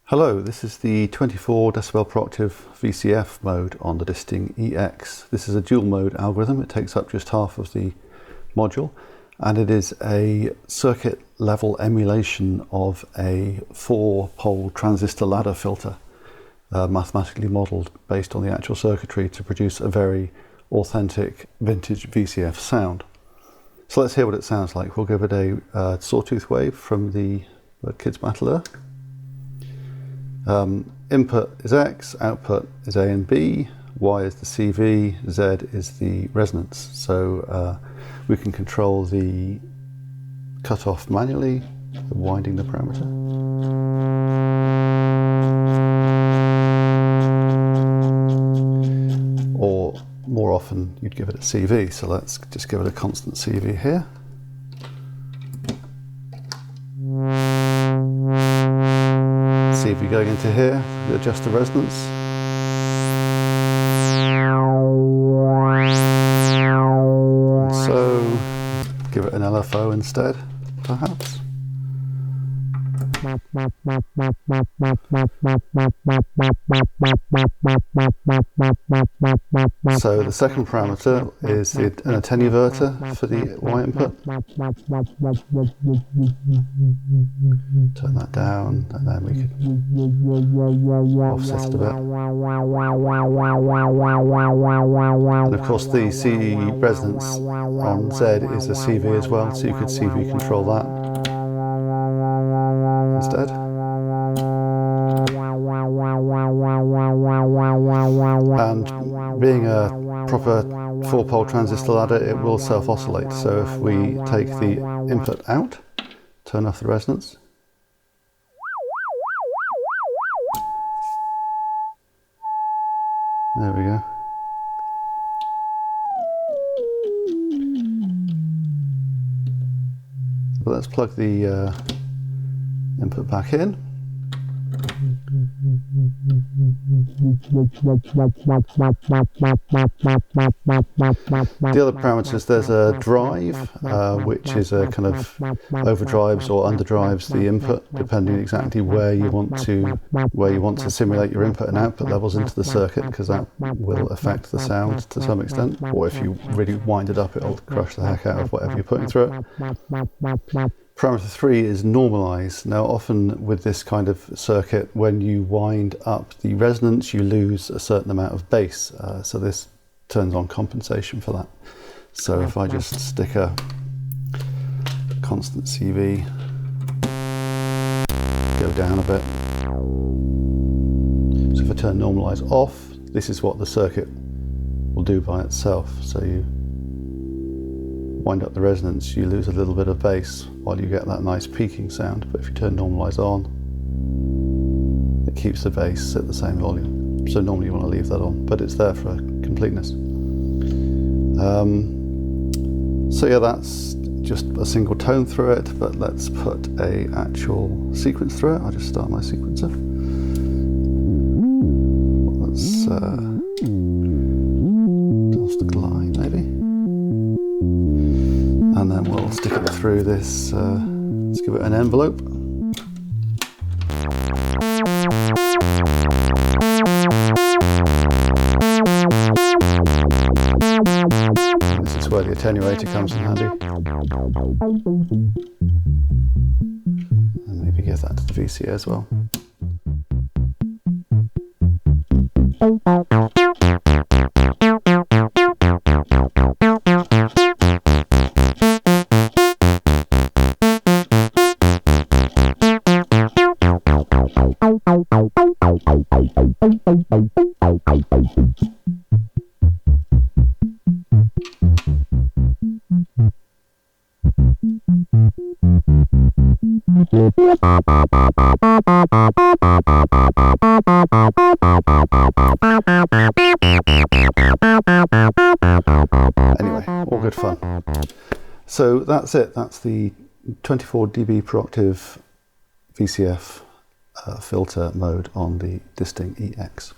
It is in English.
Hello, this is the 24 decibel per octave VCF mode on the disting EX. This is a dual mode algorithm. It takes up just half of the module, and it is a circuit level emulation of a 4-pole transistor ladder filter, mathematically modeled based on the actual circuitry to produce a very authentic vintage VCF sound. So let's hear what it sounds like. We'll give it a sawtooth wave from the Kids Metal. Input is X, output is A and B, Y is the CV, Z is the resonance. So we can control the cutoff manually, winding the parameter. Or more often you'd give it a CV, so let's just give it a constant CV here. CV going into here, we adjust the resonance. And so, give it an LFO instead, perhaps. So the second parameter is an attenuverter for the Y input. Turn that down, and then we can offset it a bit. And of course the C resonance on Z is a CV as well, so you could CV control that instead. And being a proper 4-pole transistor ladder, it will self-oscillate. So if we take the input out, turn off the resonance, there we go. So let's plug the input back in. The other parameters, there's a drive, which is a kind of overdrives or underdrives the input, depending exactly where you want to simulate your input and output levels into the circuit, because that will affect the sound to some extent. Or if you really wind it up, it'll crush the heck out of whatever you're putting through it. Parameter 3 is normalize. Now often with this kind of circuit, when you wind up the resonance, you lose a certain amount of bass. So this turns on compensation for that. So if I just stick a constant CV, go down a bit. So if I turn normalize off, this is what the circuit will do by itself. So you wind up the resonance, you lose a little bit of bass while you get that nice peaking sound. But if you turn normalize on, it keeps the bass at the same volume. So normally you want to leave that on, but it's there for completeness. So yeah, that's just a single tone through it, but let's put a actual sequence through it. I'll just start my sequencer. Let's just a glide maybe. And then we'll stick it through this, let's give it an envelope. This is where the attenuator comes in handy. And maybe give that to the VCA as well. Anyway, all good fun. So that's it. That's the 24 dB per octave VCF filter mode on the disting EX.